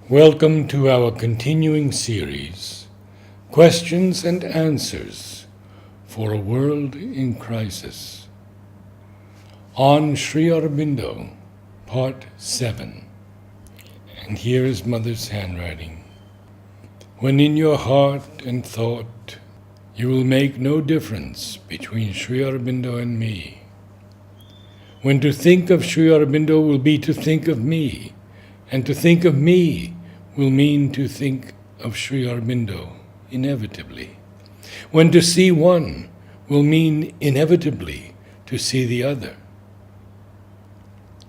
Welcome to our continuing series, Questions and Answers for a World in Crisis, on Sri Aurobindo, Part 7. And here is Mother's handwriting. When in your heart and thought you will make no difference between Sri Aurobindo and me, when to think of Sri Aurobindo will be to think of me, and to think of me will mean to think of Sri Aurobindo inevitably. When to see one will mean inevitably to see the other,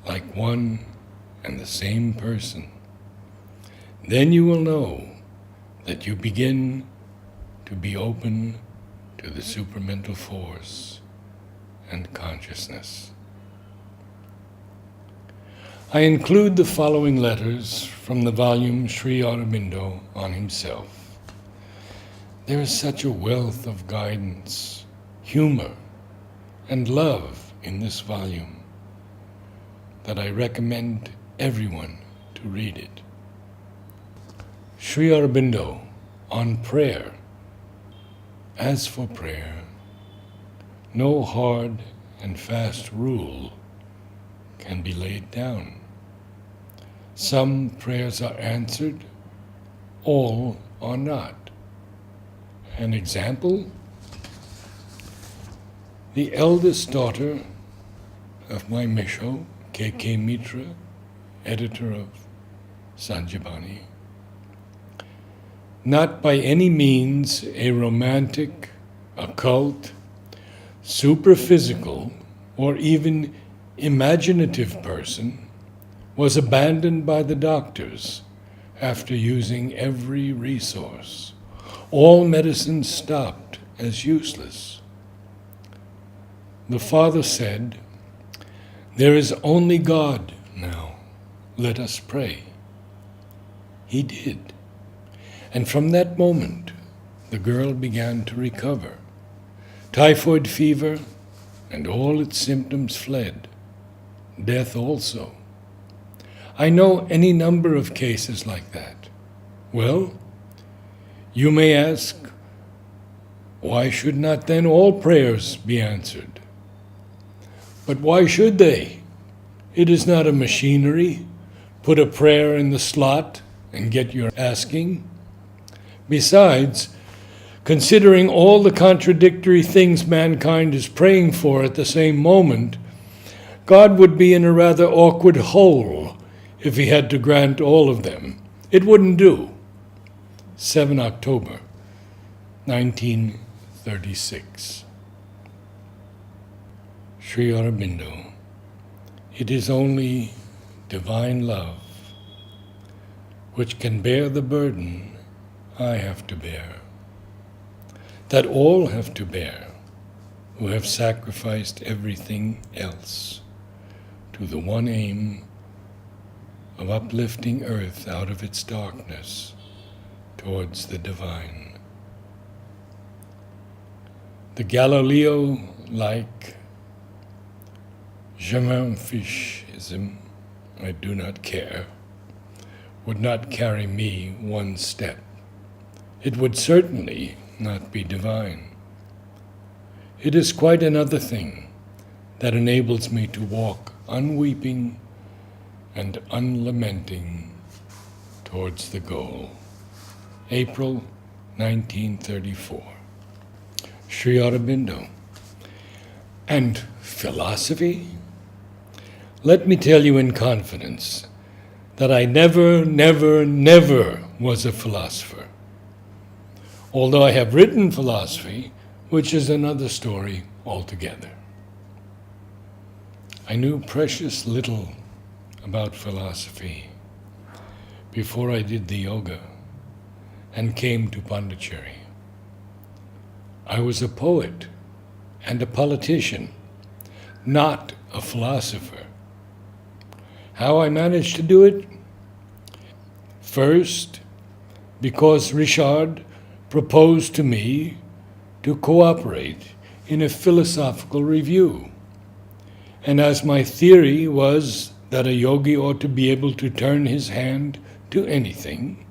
like one and the same person. Then you will know that you begin to be open to the supramental force and consciousness. I include the following letters from the volume Sri Aurobindo on himself. There is such a wealth of guidance, humor, and love in this volume that I recommend everyone to read it. Sri Aurobindo on prayer. As for prayer, no hard and fast rule can be laid down. Some prayers are answered, all are not. An example: the eldest daughter of my Misho, K.K. Mitra, editor of Sanjivani, not by any means a romantic, occult, superphysical, or even imaginative person, was abandoned by the doctors after using every resource. All medicine stopped as useless. The father said, "There is only God now. Let us pray." He did. And from that moment, the girl began to recover. Typhoid fever and all its symptoms fled. Death also. I know any number of cases like that. Well, you may ask, why should not then all prayers be answered? But why should they? It is not a machinery. Put a prayer in the slot and get your asking. Besides, considering all the contradictory things mankind is praying for at the same moment, God would be in a rather awkward hole if he had to grant all of them. It wouldn't do. 7 October, 1936. Sri Aurobindo. It is only divine love which can bear the burden I have to bear, that all have to bear who have sacrificed everything else to the one aim of uplifting earth out of its darkness towards the divine. The Galileo-like je m'en fiche-ism, I do not care, would not carry me one step. It would certainly not be divine. It is quite another thing that enables me to walk unweeping and unlamenting towards the goal. April 1934. Sri Aurobindo. And philosophy? Let me tell you in confidence that I never was a philosopher. Although I have written philosophy, which is another story altogether. I knew precious little about philosophy before I did the yoga and came to Pondicherry. I was a poet and a politician, not a philosopher. How I managed to do it? First, because Richard proposed to me to cooperate in a philosophical review. And as my theory was that a yogi ought to be able to turn his hand to anything,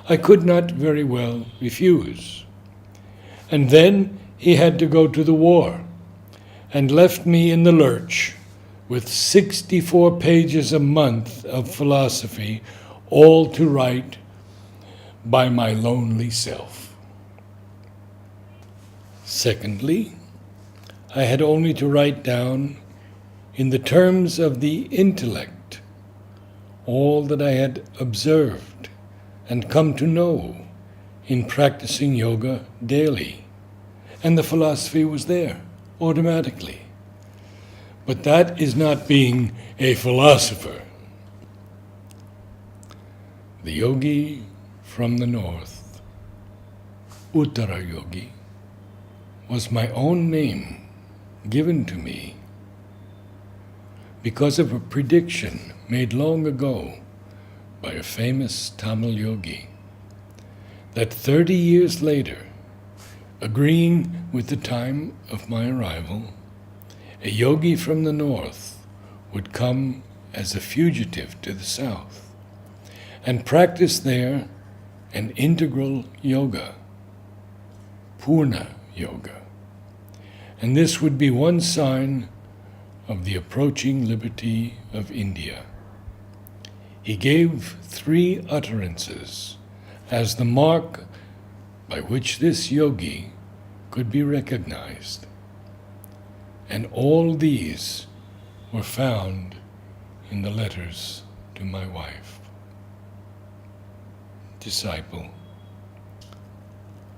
I could not very well refuse. And then he had to go to the war and left me in the lurch with 64 pages a month of philosophy, all to write by my lonely self. Secondly, I had only to write down, in the terms of the intellect, all that I had observed and come to know in practicing yoga daily. And the philosophy was there, automatically. But that is not being a philosopher. The yogi from the north, Uttara Yogi, was my own name given to me because of a prediction made long ago by a famous Tamil yogi, that 30 years later, agreeing with the time of my arrival, a yogi from the north would come as a fugitive to the south and practice there an integral yoga, Purna Yoga. And this would be one sign of the approaching liberty of India. He gave 3 utterances as the mark by which this yogi could be recognized. And all these were found in the letters to my wife. Disciple.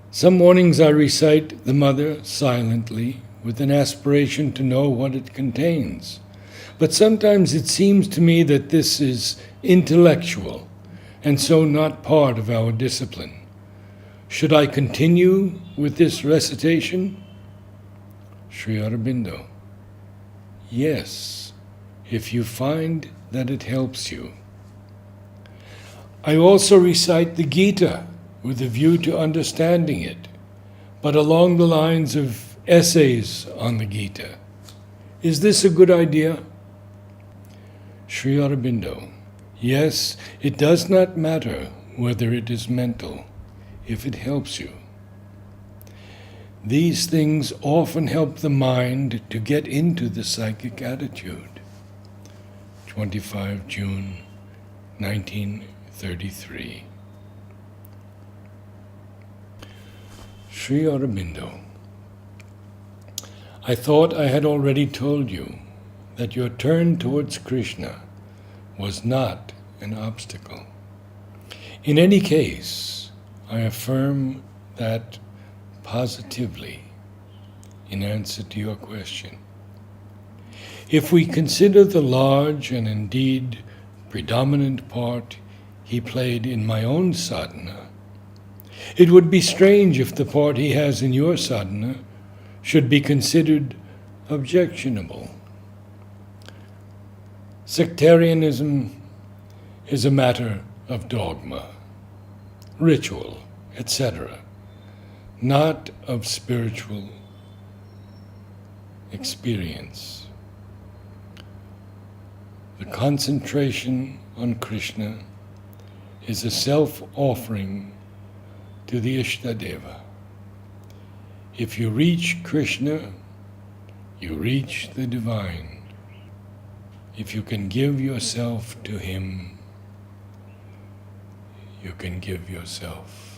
Some mornings I recite the Mother silently with an aspiration to know what it contains. But sometimes it seems to me that this is intellectual and so not part of our discipline. Should I continue with this recitation? Sri Aurobindo. Yes, if you find that it helps you. I also recite the Gita with a view to understanding it, but along the lines of essays on the Gita. Is this a good idea? Sri Aurobindo. Yes, it does not matter whether it is mental, if it helps you. These things often help the mind to get into the psychic attitude. 25 June 1933. Sri Aurobindo. I thought I had already told you that your turn towards Krishna was not an obstacle. In any case, I affirm that positively in answer to your question. If we consider the large and indeed predominant part he played in my own sadhana, it would be strange if the part he has in your sadhana should be considered objectionable. Sectarianism is a matter of dogma, ritual, etc., not of spiritual experience. The concentration on Krishna is a self-offering to the Ishtadeva. If you reach Krishna, you reach the divine. If you can give yourself to him, you can give yourself